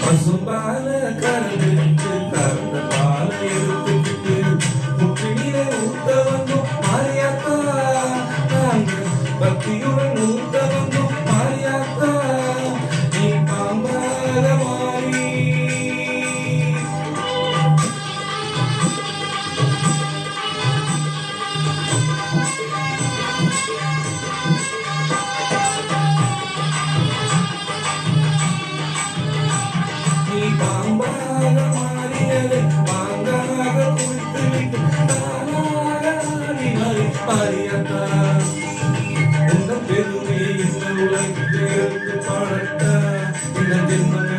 பசும்பால கறந்துட்டு கறந்த பால எடுத்துக்கிட்டு முற்றிலே ஊத்த வந்தோம் மாரியாத்தா. நாங்க பக்தியுடன் ஊத்த வந்தோம் மாரியாத்தா. நீ பாம்பாக மாறி பாம்பாக மாறியதை பாங்காக குடித்து விட்டு தானாக ஆடினாய் மாரியாத்தா. உங்கள் பெருமை இந்த உலகிற்கு எடுத்து பாடட்டா. இந்த ஜென்மம்